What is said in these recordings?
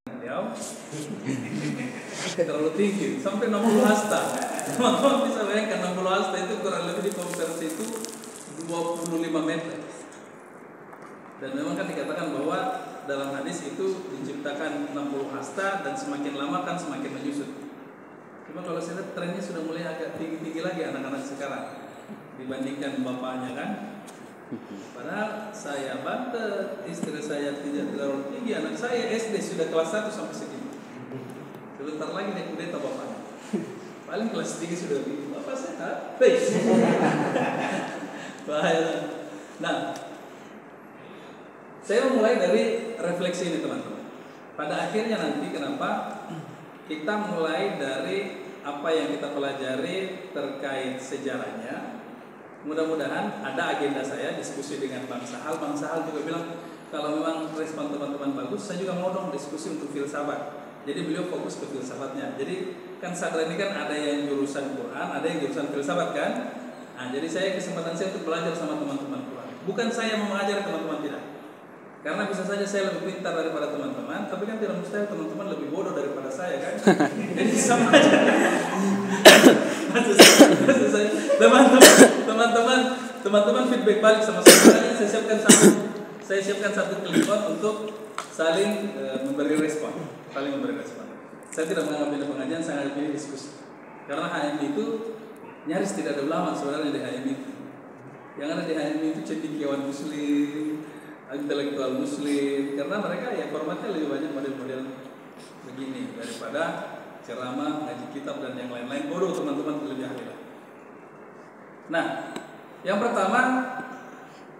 beliau terlalu tinggi sampai 60 hasta. Teman-teman bisa bayangkan 60 hasta itu kurang lebih di konversi itu 25 meter. Dan memang kan dikatakan bahwa dalam hadis itu diciptakan 60 hasta dan semakin lama kan semakin menyusut. Cuma kalau saya lihat trennya sudah mulai agak tinggi-tinggi lagi anak-anak sekarang dibandingkan bapaknya kan. Padahal saya bantah, istri saya tidak terlalu tinggi, anak saya SD sudah kelas 1 sampai segini. Sebentar lagi naik kudeta bapaknya. Paling kelas 3 sudah begini. Bapak sehat? Bahaya. Nah, saya mulai dari refleksi ini teman-teman. Pada akhirnya nanti kenapa kita mulai dari apa yang kita pelajari terkait sejarahnya. Mudah-mudahan ada agenda saya diskusi dengan Bang Sahal. Bang Sahal juga bilang kalau memang respon teman-teman bagus, saya juga mau dong diskusi untuk filsafat. Jadi beliau fokus ke filsafatnya. Jadi kan sadar ini kan ada yang jurusan Quran, ada yang jurusan filsafat kan. Nah, jadi saya kesempatan saya untuk belajar sama teman-teman Quran. Bukan saya mau mengajar teman-teman, tidak. Karena bisa saja saya lebih pintar daripada teman-teman, tapi kan tidak mustahil teman-teman lebih bodoh daripada saya kan. Jadi sama aja. Maksud saya, teman-teman feedback balik sama saya. Saya siapkan satu telepon untuk saling memberi respon, Saya tidak mengambil pengajian, saya pilih diskusi. Karena HMI itu nyaris tidak ada ulama sebenarnya di HMI itu. Yang ada di HMI itu cendekiawan muslim, intelektual muslim, karena mereka ya formatnya lebih banyak model-model begini daripada ceramah, ngaji kitab dan yang lain-lain. Bodoh teman-teman lebih ahli lah. Nah, yang pertama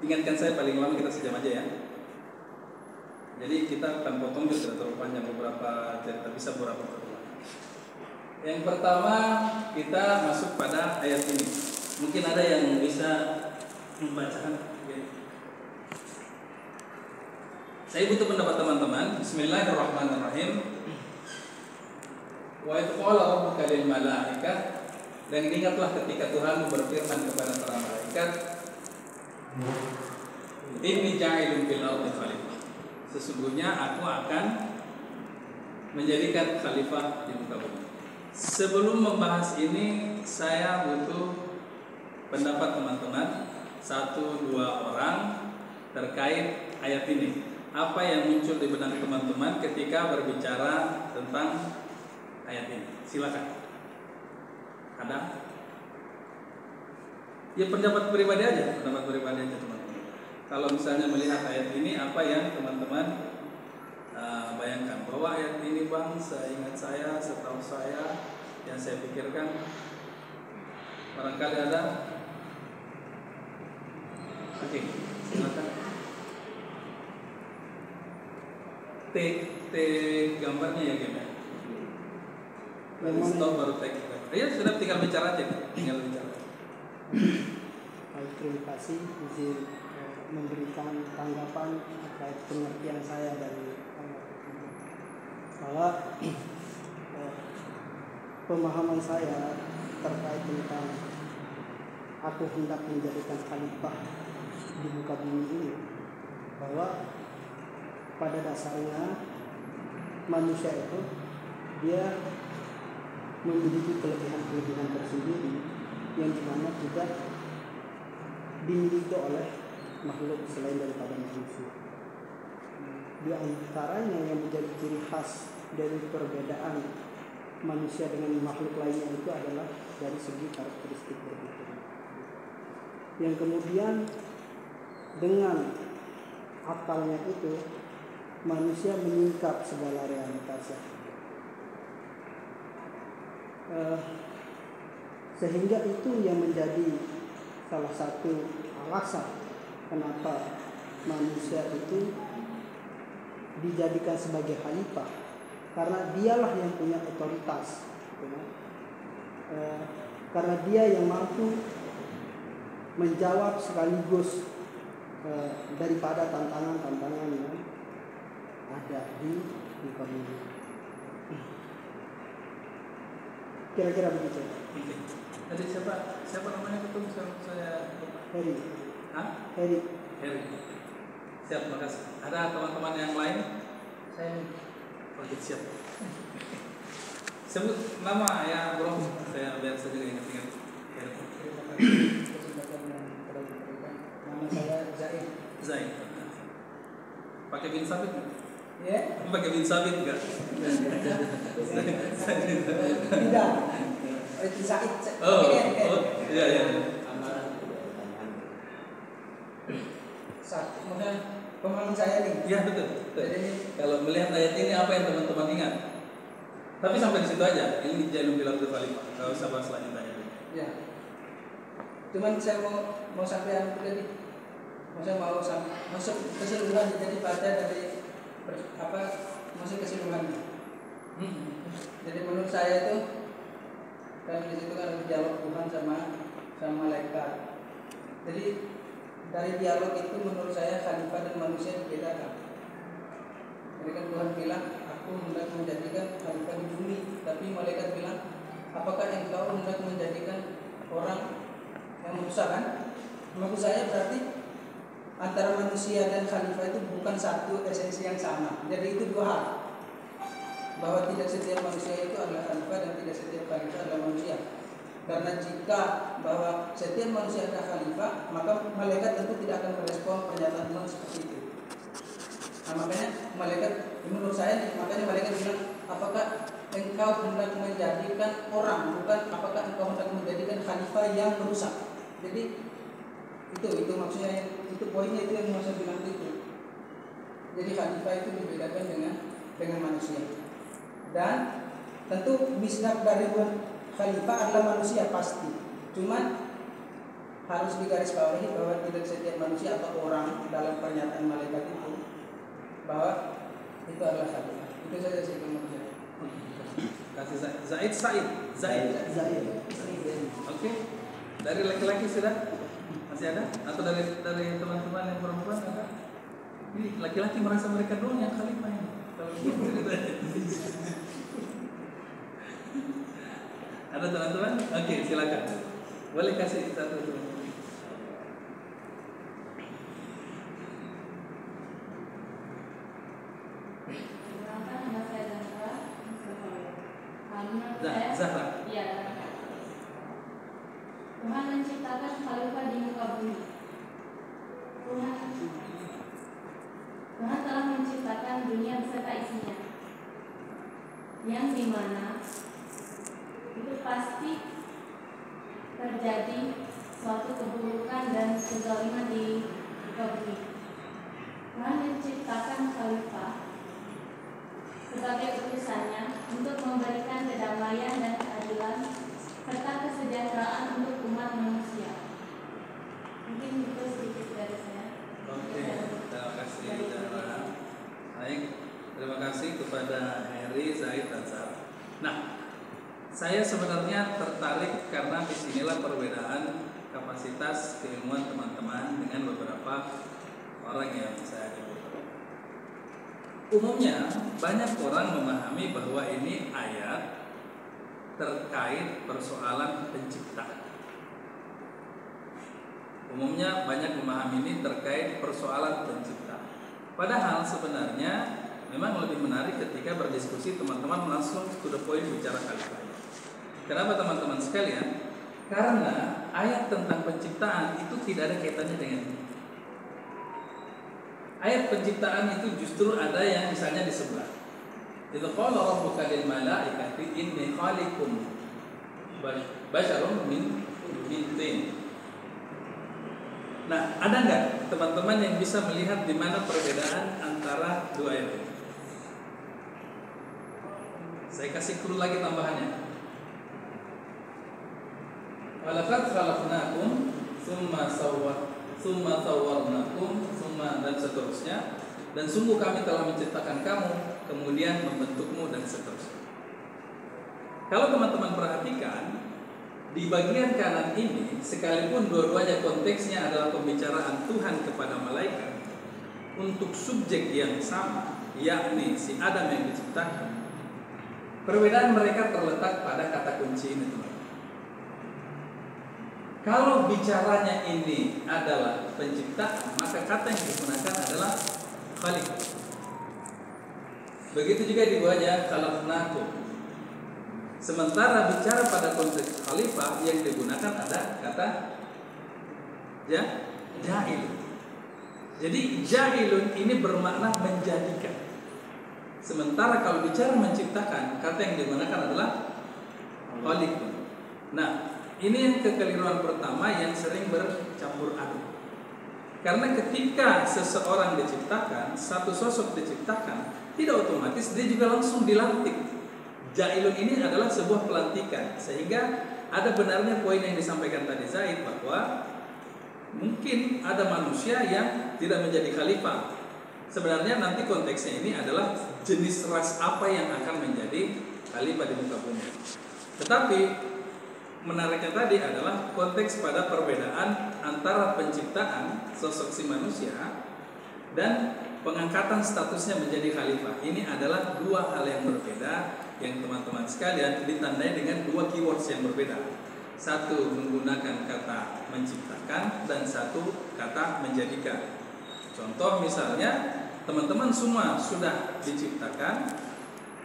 ingatkan saya paling lama kita sejam aja ya. Jadi kita akan potong juga tidak terlalu panjang, beberapa cerita bisa beberapa pertemuan. Yang pertama kita masuk pada ayat ini. Mungkin ada yang bisa membacakan. Saya butuh pendapat teman-teman. Bismillahirrahmanirrahim. Wa idh qala rabbuka lil malaikah, dan ingatlah ketika Tuhan berfirman kepada para malaikat, inni ja'ilun fil ardi khalifah. Sesungguhnya aku akan menjadikan khalifah di muka bumi. Sebelum membahas ini, saya butuh pendapat teman-teman 1-2 orang terkait ayat ini. Apa yang muncul di benak teman-teman ketika berbicara tentang ayat ini? Silakan. Ada? Ya pendapat pribadi aja teman-teman. Kalau misalnya melihat ayat ini, apa yang teman-teman bayangkan? Bahwa ayat ini Bang, seingat saya, setahu saya, yang saya pikirkan, barangkali ada. Oke, silakan. T gambarnya ya gimana? Lalu stop baru tag. Ya sudah tinggal bicara aja, Terima kasih izin memberikan tanggapan terkait pengertian saya dari bahwa pemahaman saya terkait tentang aku hendak menjadikan khalifah di muka bumi ini, bahwa pada dasarnya manusia itu dia memiliki kelebihan-kelebihan tersendiri yang dimana tidak dimiliki oleh makhluk selain daripada manusia. Di antaranya yang menjadi ciri khas dari perbedaan manusia dengan makhluk lainnya itu adalah dari segi karakteristik berpikir. Yang kemudian dengan akalnya itu manusia menyingkap segala realitasnya. Sehingga itu yang menjadi salah satu alasan kenapa manusia itu dijadikan sebagai khalifah, karena dialah yang punya otoritas, karena dia yang mampu menjawab sekaligus daripada tantangan-tantangan yang ada di muka bumi. Kira-kira begitu. Tadi siapa namanya betul saya? Heri. Hah? Heri. Siap, makasih. Ada teman-teman yang lain? Saya Oke, siap. Sebut nama ya bro, saya biar saya juga ingat-ingat. Kesempatan yang telah diberikan. Nama saya Zaid. Zaid. Pakai bin Sabit nggak? Ya? Pakai bin Sabit nggak? Tidak. Itu Zaid. Oh, iya iya. Kemudian pemahaman saya nih. Iya betul. Jadi kalau melihat ayat ini apa yang teman-teman ingat? Tapi sampai di situ aja. Ini jangan bilang ke Khalifah. Kalau usah bahas selanjutnya. Ya. Cuman saya mau sampai tadi. Saya mau masuk keseluruhan, jadi baca dari masuk keseluruhan. Jadi menurut saya itu kan di situ kan dialog Tuhan sama malaikat. Jadi dari dialog itu menurut saya khalifah dan manusia dibedakan. Jadi kan Tuhan bilang, aku hendak menjadikan khalifah di bumi, tapi malaikat bilang, apakah engkau hendak menjadikan orang yang merusak kan? Maksud saya berarti antara manusia dan khalifah itu bukan satu esensi yang sama. Jadi itu dua hal. Bahwa tidak setiap manusia itu adalah khalifah dan tidak setiap khalifah adalah manusia. Karena jika bahwa setiap manusia adalah khalifah, maka malaikat tentu tidak akan merespon pernyataan Tuhan seperti itu. Nah, makanya malaikat, menurut saya, makanya malaikat bilang, apakah engkau hendak menjadikan orang, bukan apakah engkau hendak menjadikan khalifah yang merusak. Jadi itu maksudnya, itu poinnya, itu yang mau saya bilang itu. Jadi khalifah itu dibedakan dengan manusia. Dan tentu misnah dari khalifah adalah manusia pasti. Cuman harus digarisbawahi bahwa tidak setiap manusia atau orang dalam pernyataan malaikat itu bahwa itu adalah khalifah. Itu saja sih kemudian. Kasih Zaid. Oke. Dari laki-laki sudah masih ada? Atau dari teman-teman yang perempuan ada? Ini laki-laki merasa mereka doang yang khalifah ini. Ada teman-teman? Oke, silakan. Boleh kasih satu teman. Zahra. Iya. Tuhan menciptakan khalifah di muka bumi. Tuhan telah menciptakan dunia beserta isinya, yang dimana itu pasti terjadi suatu keburukan dan kezaliman di muka bumi. Tuhan menciptakan khalifah sebagai utusannya untuk memberikan kedamaian dan keadilan serta kesejahteraan untuk umat manusia. Mungkin itu sedikit dari saya. Oke, terima kasih Zahra. Baik, terima kasih kepada Heri, Zaid, dan Zahra. Nah, saya sebenarnya tertarik karena disinilah perbedaan kapasitas keilmuan teman-teman dengan beberapa orang yang saya jumpai. Umumnya banyak orang memahami bahwa ini ayat terkait persoalan pencipta. Umumnya banyak memahami ini terkait persoalan pencipta. Padahal sebenarnya memang lebih menarik ketika berdiskusi teman-teman langsung to the point bicara khalifah. Kenapa teman-teman sekalian? Karena ayat tentang penciptaan itu tidak ada kaitannya dengan ini. Ayat penciptaan itu justru ada yang misalnya di sebelah. Idza qala rabbuka lil malaikati inni khaliqun basyarum min tin. Nah, ada nggak teman-teman yang bisa melihat di mana perbedaan antara dua ayat ini? Saya kasih clue lagi tambahannya. Walaqad khalaqnakum tsumma sawwarnakum dan seterusnya, dan sungguh kami telah menciptakan kamu kemudian membentukmu dan seterusnya. Kalau teman-teman perhatikan di bagian kanan ini, sekalipun dua-duanya konteksnya adalah pembicaraan Tuhan kepada malaikat untuk subjek yang sama, yakni si Adam yang diciptakan, perbedaan mereka terletak pada kata kunci ini, teman. Kalau bicaranya ini adalah penciptaan, maka kata yang digunakan adalah khaliq. Begitu juga di bawahnya khalaqnakum. Sementara bicara pada konteks khalifah yang digunakan ada kata ja'ilun. Jadi ja'ilun ini bermakna menjadikan. Sementara kalau bicara menciptakan, kata yang digunakan adalah khaliqun. Nah, ini yang kekeliruan pertama yang sering bercampur aduk. Karena ketika seseorang diciptakan, satu sosok diciptakan, tidak otomatis dia juga langsung dilantik. Ja'ilun ini adalah sebuah pelantikan, sehingga ada benarnya poin yang disampaikan tadi Zaid bahwa mungkin ada manusia yang tidak menjadi khalifah. Sebenarnya nanti konteksnya ini adalah jenis ras apa yang akan menjadi khalifah di muka bumi. Tetapi menariknya tadi adalah konteks pada perbedaan antara penciptaan sosok si manusia dan pengangkatan statusnya menjadi khalifah. Ini adalah dua hal yang berbeda yang teman-teman sekalian ditandai dengan dua keywords yang berbeda. Satu menggunakan kata menciptakan dan satu kata menjadikan. Contoh misalnya teman-teman semua sudah diciptakan,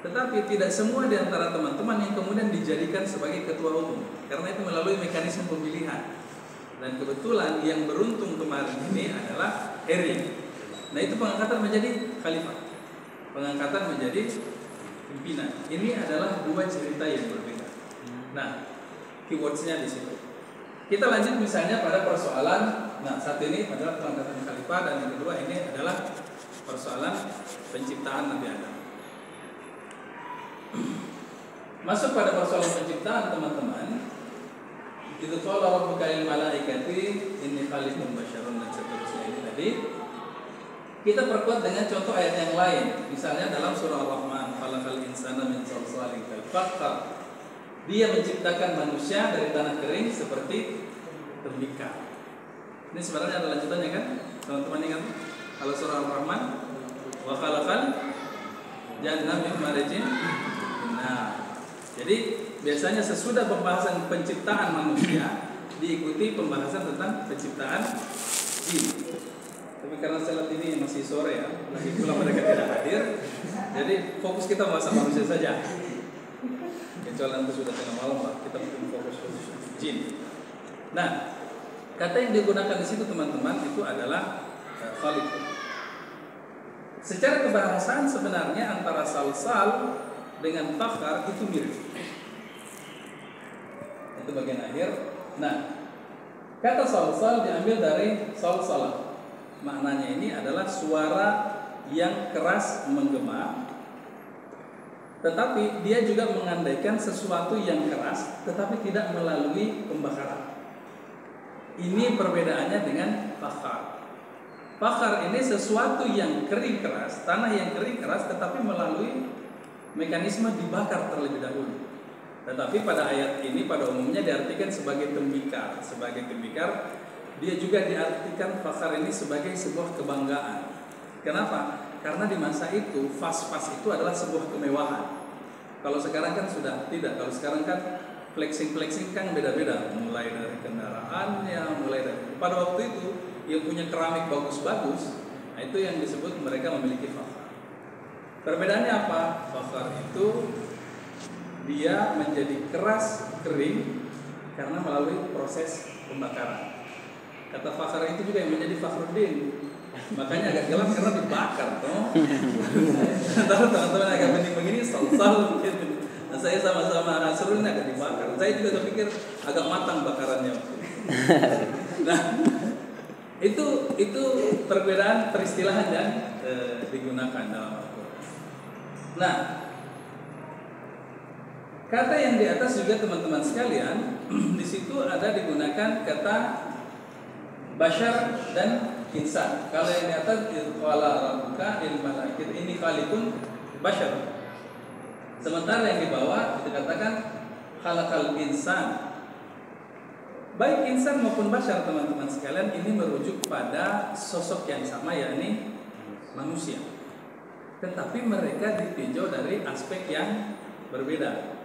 tetapi tidak semua di antara teman-teman yang kemudian dijadikan sebagai ketua umum, karena itu melalui mekanisme pemilihan. Dan kebetulan yang beruntung kemarin ini adalah Heri. Nah, itu pengangkatan menjadi khalifah, pengangkatan menjadi pimpinan. Ini adalah dua cerita yang berbeda. Nah, keywordsnya di situ. Kita lanjut misalnya pada persoalan. Nah, satu ini adalah pengangkatan khalifah dan yang kedua ini adalah persoalan penciptaan Nabi Adam. Masuk pada persoalan penciptaan teman-teman. Itu qala rabbuka lil malaikati inni khaliqun basyarun dan seterusnya ini tadi. Kita perkuat dengan contoh ayat yang lain. Misalnya dalam surah Ar-Rahman, khalaqal insana min salsalin kal fakhar. Dia menciptakan manusia dari tanah kering seperti tembikar. Ini sebenarnya ada lanjutannya kan? Teman-teman ingat? Kalau surah Ar-Rahman, wa khalaqal janna min marijin. Nah, jadi biasanya sesudah pembahasan penciptaan manusia diikuti pembahasan tentang penciptaan jin. Tapi karena saya lihat ini masih sore ya, lagi pula mereka tidak hadir, jadi fokus kita bahasa manusia saja. Kecuali nanti sudah tengah malam lah, kita mungkin fokus jin. Nah, kata yang digunakan di situ teman-teman itu adalah khaliq. Secara kebahasaan sebenarnya antara salsal dengan fakhar itu mirip. Itu bagian akhir. Nah, kata salsal diambil dari salsalah. Maknanya ini adalah suara yang keras menggema, tetapi dia juga mengandaikan sesuatu yang keras tetapi tidak melalui pembakaran. Ini perbedaannya dengan fakhar. Fakhar ini sesuatu yang kering keras, tanah yang kering keras tetapi melalui mekanisme dibakar terlebih dahulu. Tetapi pada ayat ini pada umumnya diartikan sebagai tembikar. Sebagai tembikar, dia juga diartikan fakhar ini sebagai sebuah kebanggaan. Kenapa? Karena di masa itu fas-fas itu adalah sebuah kemewahan. Kalau sekarang kan sudah tidak. Kalau sekarang kan flexing kan beda-beda. Mulai dari kendaraannya, mulai dari pada waktu itu yang punya keramik bagus-bagus, nah itu yang disebut mereka memiliki fakhar. Perbedaannya apa? Fakhar itu dia menjadi keras, kering karena melalui proses pembakaran. Kata fakhar itu juga yang menjadi Fakhruddin. Makanya agak gelap karena dibakar, toh. Tahu teman-teman agak bening begini, salsal gitu. Nah, saya sama-sama Nasrul ini agak dibakar. Saya juga terpikir agak matang bakarannya. Nah, itu perbedaan peristilahan yang digunakan dalam Al-Quran. Nah, kata yang di atas juga teman-teman sekalian, di situ ada digunakan kata Bashar dan insan. Kalau yang di atas qala rabbuka lil malaikati ini khaliqun bashar. Sementara yang di bawah dikatakan khalaqal insan. Baik insan maupun bashar teman-teman sekalian ini merujuk pada sosok yang sama, yakni manusia. Tetapi mereka ditinjau dari aspek yang berbeda.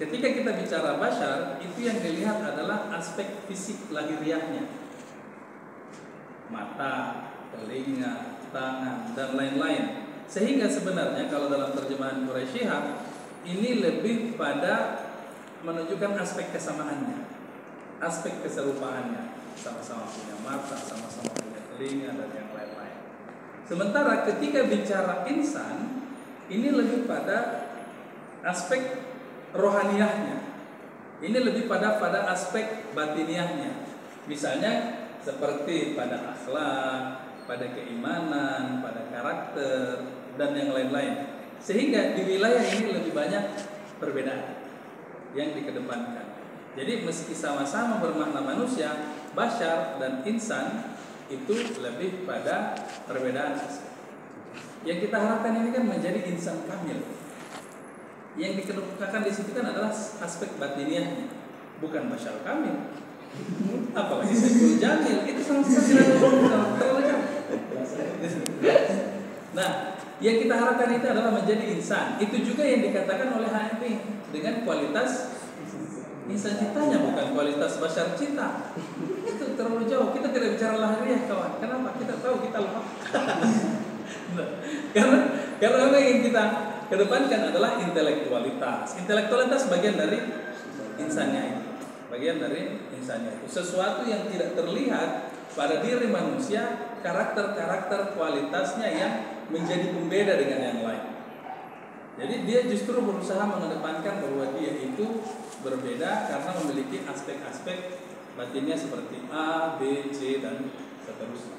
Ketika kita bicara bashar, itu yang dilihat adalah aspek fisik lahiriahnya. Mata, telinga, tangan, dan lain-lain. Sehingga sebenarnya kalau dalam terjemahan Quraisyiyah ini lebih pada menunjukkan aspek kesamaannya, aspek keserupaannya, sama-sama punya mata, sama-sama punya telinga dan yang lain-lain. Sementara ketika bicara insan, ini lebih pada aspek rohaniyahnya. Ini lebih pada aspek batiniahnya. Misalnya seperti pada akhlak, pada keimanan, pada karakter dan yang lain-lain. Sehingga di wilayah ini lebih banyak perbedaan yang dikedepankan. Jadi meski sama-sama bermakna manusia, bashar dan insan itu lebih pada perbedaan aspek. Yang kita harapkan ini kan menjadi insan kamil. Yang dikedepankan di situ kan adalah aspek batiniahnya, bukan bashar kamil. Apalagi Saiful Jamil itu sama sekali tidak terlalu jauh. Nah, yang kita harapkan itu adalah menjadi insan. Itu juga yang dikatakan oleh HMP dengan kualitas insan ciptanya, bukan kualitas bashar cipta. Itu terlalu jauh. Kita tidak bicara lahiriah, kawan. Kenapa? Kita tahu kita lemah. Karena memang yang kita kedepankan adalah intelektualitas. Intelektualitas bagian dari insannya itu. Bagian dari insannya itu. Sesuatu yang tidak terlihat pada diri manusia, karakter-karakter kualitasnya yang menjadi pembeda dengan yang lain. Jadi dia justru berusaha mengedepankan bahwa dia itu berbeda karena memiliki aspek-aspek batinnya seperti A, B, C dan seterusnya.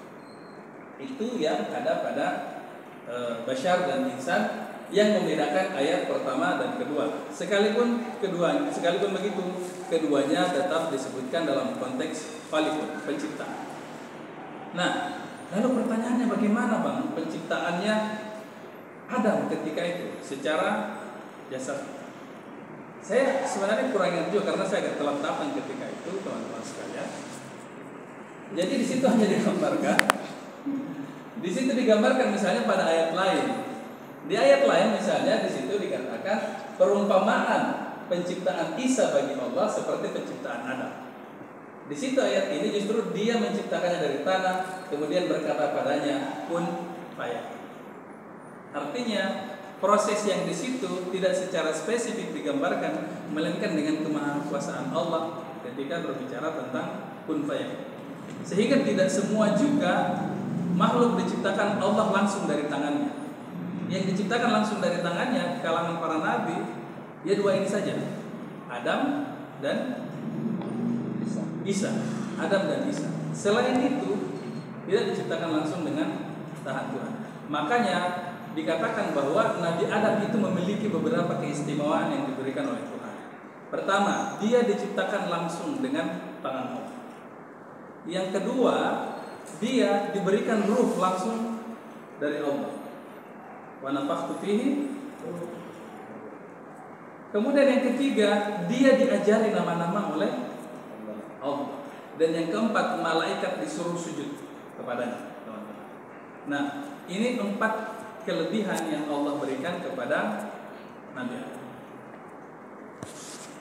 Itu yang ada pada bashar dan insan yang membedakan ayat pertama dan kedua. Sekalipun begitu, keduanya tetap disebutkan dalam konteks khaliqun, pencipta. Nah, lalu pertanyaannya bagaimana Bang penciptaannya Adam ketika itu secara jasad? Saya sebenarnya kurang ingat juga karena saya agak telat datang ketika itu, teman-teman sekalian. Jadi di situ hanya digambarkan. Di situ digambarkan misalnya pada ayat lain. Di ayat lain misalnya di situ dikatakan perumpamaan penciptaan Isa bagi Allah seperti penciptaan Adam. Di situ ayat ini justru dia menciptakannya dari tanah, kemudian berkata padanya kun fayakun. Artinya proses yang di situ tidak secara spesifik digambarkan, melainkan dengan kemahakuasaan Allah ketika berbicara tentang kun fayakun. Sehingga tidak semua juga makhluk diciptakan Allah langsung dari tangannya. Yang diciptakan langsung dari tangannya kalangan para nabi ya dua ini saja, Adam dan Isa. Adam dan Isa. Selain itu tidak diciptakan langsung dengan tangan Tuhan. Makanya dikatakan bahwa Nabi Adam itu memiliki beberapa keistimewaan yang diberikan oleh Tuhan. Pertama, dia diciptakan langsung dengan tangan Allah. Yang kedua, dia diberikan ruh langsung dari Allah. Wa nafakhtu fihi. Kemudian yang ketiga, dia diajari nama-nama oleh Allah. Dan yang keempat, malaikat disuruh sujud kepadanya, teman-teman. Nah, ini 4 kelebihan yang Allah berikan kepada Nabi Adam.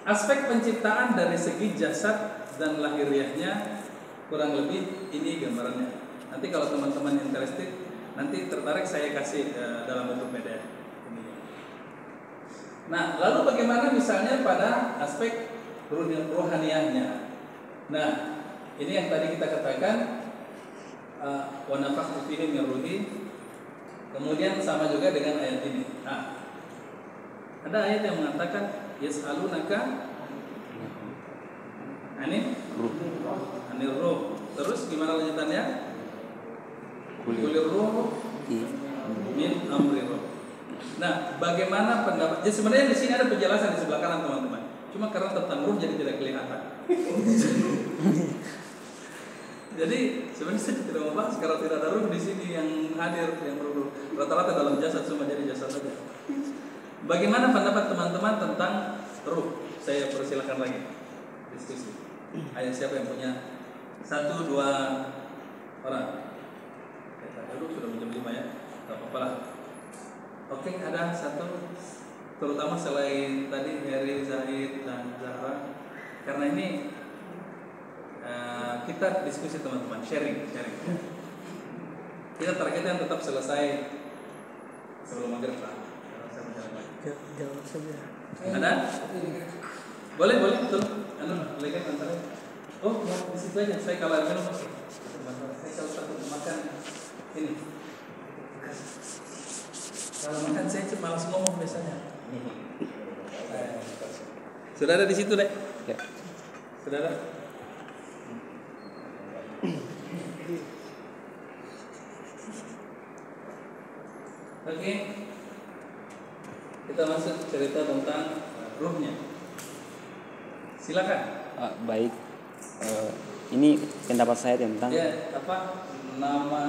Aspek penciptaan dari segi jasad dan lahiriahnya kurang lebih ini gambarannya. Nanti kalau teman-teman interested, nanti tertarik saya kasih dalam bentuk PDF. Nah, lalu bagaimana misalnya pada aspek rohaniahnya? Nah, ini yang tadi kita katakan wa nafakhtu fihi min ruhi. Kemudian sama juga dengan ayat ini. Nah, ada ayat yang mengatakan yas'alunaka anir ruh. Terus gimana lanjutannya? Kulir ruh min amri ruh. Nah, bagaimana pendapat? Jadi sebenarnya di sini ada penjelasan di sebelah kanan, teman-teman. Cuma karena tentang ruh jadi tidak kelihatan. Jadi sebenarnya saya tidak mau bahas karena tidak ada ruh di sini yang hadir, yang ruh. Rata-rata dalam jasad semua jadi jasad saja. Bagaimana pendapat teman-teman tentang ruh? Saya persilakan lagi diskusi. Ayo siapa yang punya 1-2 orang? Dulu sudah jam 5 ya, tak apa-apa lah. Oke, ada satu, terutama selain tadi Heri, Zahid dan Zahra, karena ini kita diskusi teman-teman, sharing. Kita targetnya tetap selesai sebelum maghrib lah. Saya berjalan lagi. Jawab saja. Ada? Boleh betul. Lekan antara. Oh, di situ aja. Saya kalau minum oke. Saya kalau satu makan ini. Kalau makan saya cuma malas ngomong biasanya. Sudah ada di situ deh. Ya. Sudah ada. Oke. Kita masuk cerita tentang ruhnya. Silakan. Baik. Ini pendapat saya tentang. Ya, apa nama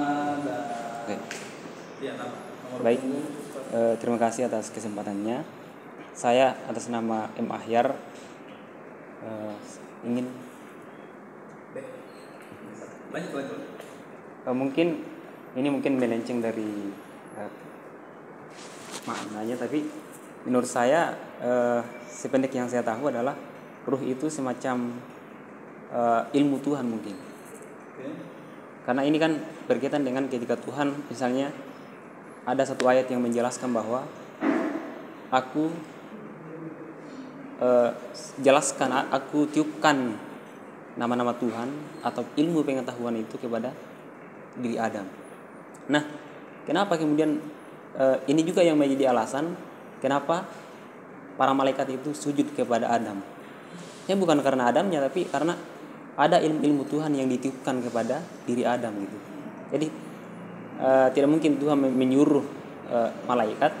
dan Oke. ya nama. Nomor Baik. punggung. Terima kasih atas kesempatannya. Saya atas nama M. Ahyar ingin Lanjut. mungkin melenceng dari maknanya, tapi menurut saya sependek yang saya tahu adalah ruh itu semacam ilmu Tuhan mungkin. Oke. Karena ini kan berkaitan dengan ketika Tuhan, misalnya ada satu ayat yang menjelaskan bahwa aku aku tiupkan nama-nama Tuhan atau ilmu pengetahuan itu kepada diri Adam. Nah, kenapa kemudian ini juga yang menjadi alasan kenapa para malaikat itu sujud kepada Adam? Ya bukan karena Adamnya, tapi karena ada ilmu-ilmu Tuhan yang ditiupkan kepada diri Adam gitu. Jadi tidak mungkin Tuhan menyuruh malaikat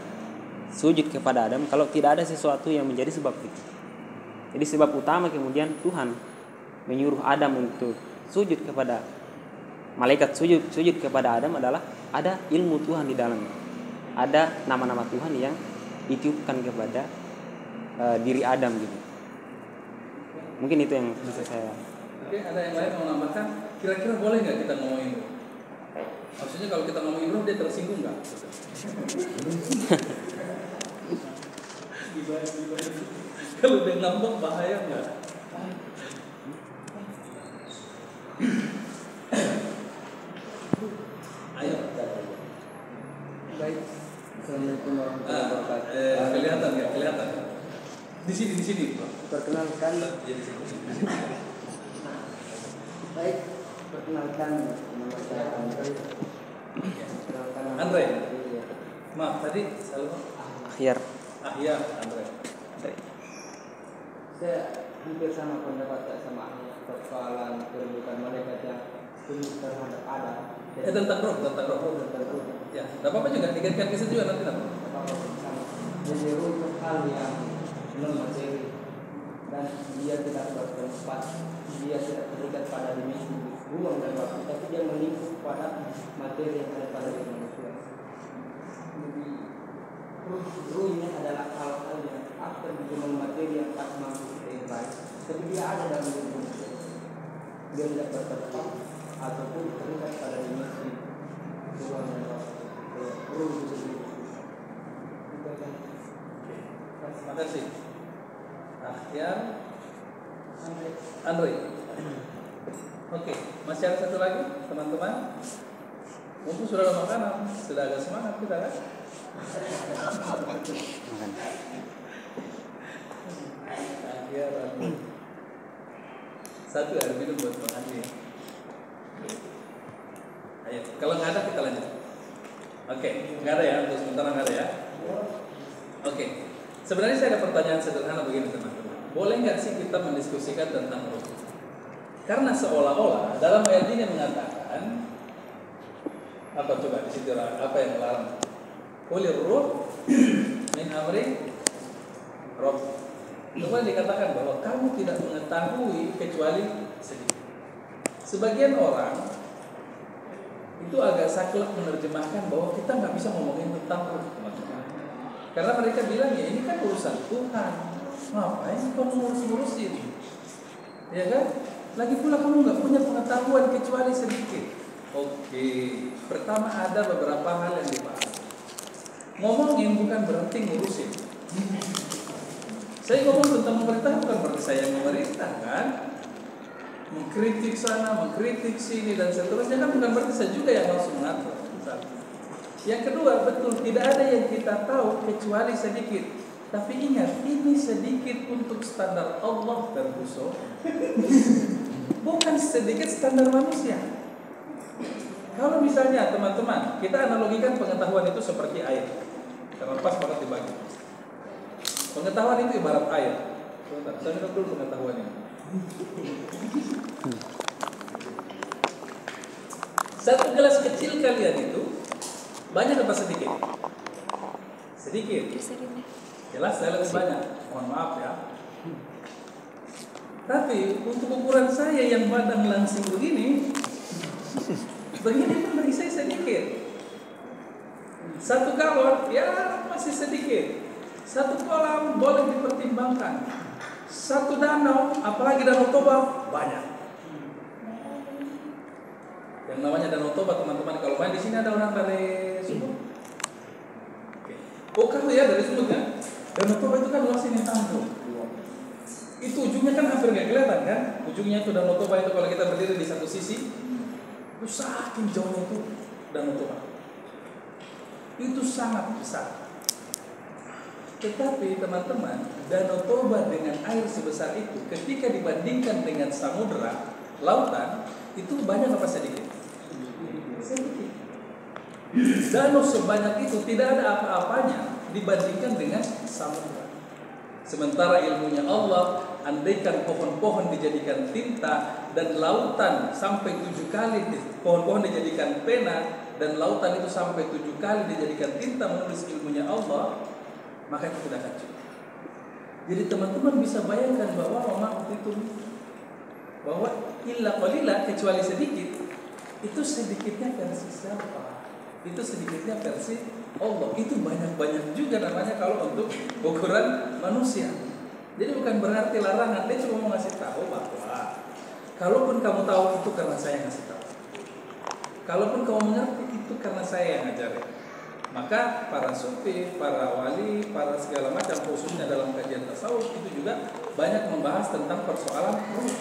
sujud kepada Adam kalau tidak ada sesuatu yang menjadi sebab itu. Jadi sebab utama kemudian Tuhan menyuruh Adam untuk sujud kepada malaikat, sujud kepada Adam adalah ada ilmu Tuhan di dalamnya. Ada nama-nama Tuhan yang ditiupkan kepada diri Adam gitu. Mungkin itu yang bisa saya. Oke, ada yang lain mau nambahkan? Kira-kira boleh nggak kita ngomongin ruh? Maksudnya kalau kita ngomongin ruh dia tersinggung nggak? Kalau dia ngambek bahaya nggak? Ayo. Baik. Assalamualaikum warahmatullahi wabarakatuh. Kelihatan nggak? Kelihatan. Di sini. Perkenalkan. Jadi sini. Baik. Perkenalkan nama saya Andre. Andre. Maaf tadi salah. Ahyar. Iya, Andre. Saya hampir sama pendapat sama persoalan kedudukan malaikat yang sujud terhadap Adam. Tentang roh. Ya, tidak apa-apa juga. Dikaitkan kisah juga nanti. Jadi ruh itu hal yang non materi dan dia tidak bertempat, dia tidak terikat pada dimensi ruang dan waktu, tapi dia melingkup pada materi yang ada pada diri manusia. Jadi ruh ini adalah hal-hal yang after dengan materi yang tak mampu kita, tapi dia ada dalam diri manusia. Dia tidak bertempat ataupun terikat pada dimensi ruang dan waktu. Ruh itu sendiri. Terima kasih. Ahyar Andre. Oke, masih ada satu lagi teman-teman. Mumpung sudah ada makanan, sudah agak semangat kita kan? Ahyar Andre. Satu air minum buat Bang Andi. Ayo, kalau nggak ada kita lanjut. Oke, nggak ada ya, untuk sementara nggak ada ya. Oke, sebenarnya saya ada pertanyaan sederhana begini teman-teman. Boleh nggak sih kita mendiskusikan tentang ruh? Karena seolah-olah dalam ayat ini mengatakan apa coba di situ apa yang melarang? Qulir ruh min amri Rabb. Kemudian dikatakan bahwa kamu tidak mengetahui kecuali sedikit. Sebagian orang itu agak saklek menerjemahkan bahwa kita nggak bisa ngomongin tentang ruh, teman-teman. Karena mereka bilang ya ini kan urusan Tuhan. Ngapain kamu ngurus-ngurusin? Ya kan? Lagi pula kamu nggak punya pengetahuan kecuali sedikit. Oke, pertama ada beberapa hal yang dibahas. Ngomongin bukan berarti ngurusin. Saya ngomong tentang pemerintah bukan berarti saya yang memerintah kan? Mengkritik sana, mengkritik sini dan seterusnya kan bukan berarti saya juga yang langsung mengatur. Yang kedua, betul tidak ada yang kita tahu kecuali sedikit. Tapi ingat, ini sedikit untuk standar Allah dan Rasul. Bukan sedikit standar manusia. Kalau misalnya teman-teman, kita analogikan pengetahuan itu seperti air. Karena pas banget dibagi. Pengetahuan itu ibarat air. Sebentar, saya minum dulu pengetahuannya. Satu gelas kecil kalian itu banyak apa sedikit? Sedikit. Jelas saya lebih banyak. Mohon maaf ya. Tapi untuk ukuran saya yang badan langsing begini pun bagi saya sedikit. Satu galon ya masih sedikit. Satu kolam boleh dipertimbangkan. Satu danau, apalagi Danau Toba, banyak. Yang namanya Danau Toba, teman-teman, kalau main di sini ada orang dari Sumut. Oh, kalau ya dari Sumut kan? Danau Toba itu kan luas ini tanggung. Itu ujungnya kan hampir nggak kelihatan kan? Ujungnya itu Danau Toba itu kalau kita berdiri di satu sisi, itu saking jauhnya itu Danau Toba. Itu sangat besar. Tetapi teman-teman, Danau Toba dengan air sebesar itu ketika dibandingkan dengan samudera, lautan, itu banyak apa sedikit? Sedikit. Danau sebanyak itu tidak ada apa-apanya dibandingkan dengan samudera. Sementara ilmunya Allah, andaikan pohon-pohon dijadikan tinta dan lautan sampai 7 kali, pohon-pohon dijadikan pena dan lautan itu sampai 7 kali dijadikan tinta menulis ilmunya Allah, maka itu sudah kacau. Jadi teman-teman bisa bayangkan bahwa bahwa illa qalila, kecuali sedikit, itu sedikitnya versi siapa? Itu sedikitnya versi Allah. Itu banyak-banyak juga namanya kalau untuk ukuran manusia. Jadi bukan berarti larangan, dia cuma mau ngasih tahu bahwa kalaupun kamu tahu itu karena saya ngasih tahu. Kalaupun kamu mengerti itu karena saya yang ngajarin. Maka para sufi, para wali, para segala macam khususnya dalam kajian tasawuf itu juga banyak membahas tentang persoalan ruh.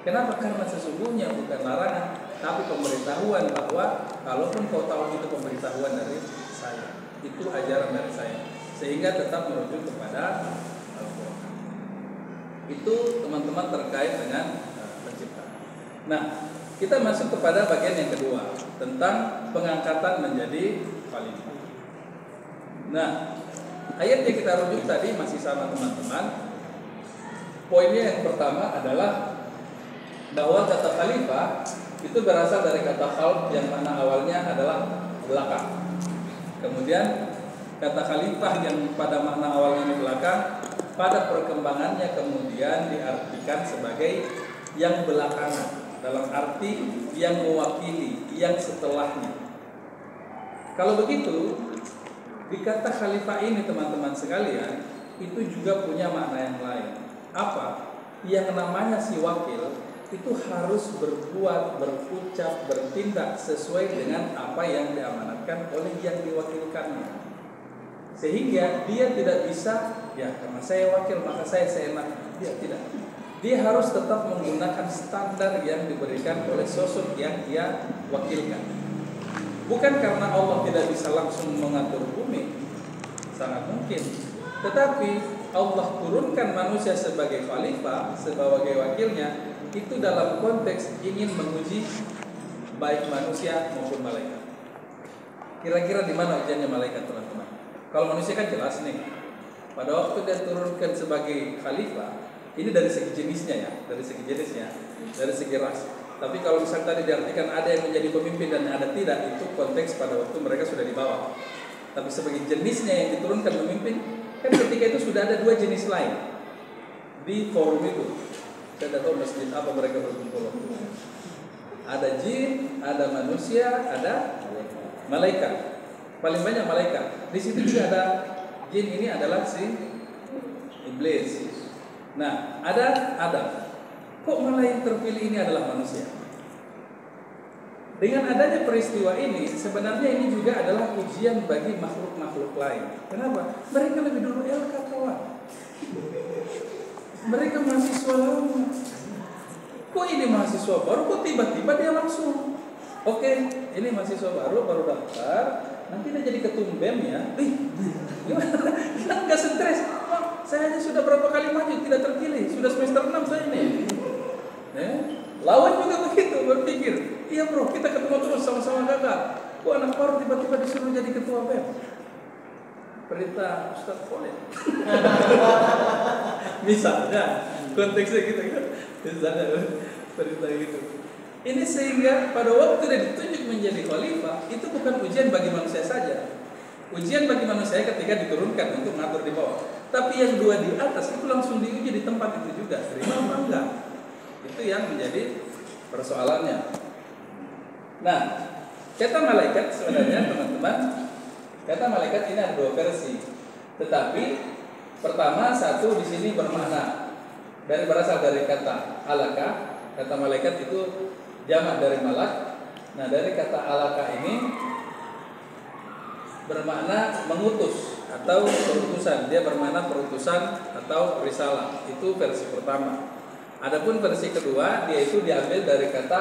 Kenapa? Karena sesungguhnya bukan larangan, tapi pemberitahuan bahwa kalaupun kau tahu itu pemberitahuan dari saya, itu ajaran dari saya, sehingga tetap merujuk kepada Al-Quran. Itu teman-teman terkait dengan penciptaan. Nah, kita masuk kepada bagian yang kedua tentang pengangkatan menjadi khalifah. Nah, ayat yang kita rujuk tadi masih sama teman-teman. Poinnya yang pertama adalah bahwa kata khalifah itu berasal dari kata khalq yang mana awalnya adalah belakang. Kemudian kata khalifah yang pada makna awalnya ini belakang, pada perkembangannya kemudian diartikan sebagai yang belakangan, dalam arti yang mewakili, yang setelahnya. Kalau begitu, di kata khalifah ini teman-teman sekalian, itu juga punya makna yang lain. Apa? Yang namanya si wakil itu harus berbuat, berucap, bertindak sesuai dengan apa yang diamanatkan oleh yang diwakilkannya. Sehingga dia tidak bisa, ya karena saya wakil maka saya seenak. Dia tidak. Dia harus tetap menggunakan standar yang diberikan oleh sosok yang dia wakilkan. Bukan karena Allah tidak bisa langsung mengatur bumi, sangat mungkin. Tetapi Allah turunkan manusia sebagai khalifah, sebagai wakilnya, itu dalam konteks ingin menguji baik manusia maupun malaikat. Kira-kira di mana ujiannya malaikat, teman-teman? Kalau manusia kan jelas nih. Pada waktu dia turunkan sebagai khalifah, ini dari segi jenisnya ya, dari segi ras. Tapi kalau misalnya tadi diartikan ada yang menjadi pemimpin dan ada tidak, itu konteks pada waktu mereka sudah di bawah. Tapi sebagai jenisnya yang diturunkan pemimpin, kan ketika itu sudah ada 2 jenis lain di forum itu. Saya tidak tahu masjid apa mereka berkumpul. Ada jin, ada manusia, ada malaikat. Paling banyak malaikat. Di situ juga ada jin, ini adalah si iblis. Nah, ada Adam. Kok malah yang terpilih ini adalah manusia? Dengan adanya peristiwa ini, sebenarnya ini juga adalah ujian bagi makhluk-makhluk lain. Kenapa? Mereka lebih dulu LK kawan. Mereka mahasiswa lama. Kok ini mahasiswa baru? Kok tiba-tiba dia langsung? Oke, ini mahasiswa baru daftar. nanti dia jadi ketum BEM ya. Gimana? Kita nggak stres. Saya aja sudah berapa kali maju tidak terpilih, sudah semester 6 saya ini. Lawan juga begitu berpikir, iya bro, kita ketemu terus sama-sama gagal. Kok anak baru tiba-tiba disuruh jadi ketua BEM? Perintah Ustaz boleh. Misalnya konteksnya gitu kan, misalnya perintah gitu. Ini sehingga pada waktu dia ditunjuk menjadi khalifah, itu bukan ujian bagi manusia saja. Ujian bagi manusia ketika diturunkan untuk mengatur di bawah. Tapi yang dua di atas itu langsung diuji di tempat itu juga, terima apa enggak? Itu yang menjadi persoalannya. Nah, kata malaikat sebenarnya teman-teman, kata malaikat ini ada dua versi. Tetapi pertama satu di sini bermakna berasal dari kata alaka. Kata malaikat itu jamak dari malak. Nah, dari kata alaka ini bermakna mengutus atau perutusan. Dia bermakna perutusan atau risalah. Itu versi pertama. Adapun versi kedua, dia itu diambil dari kata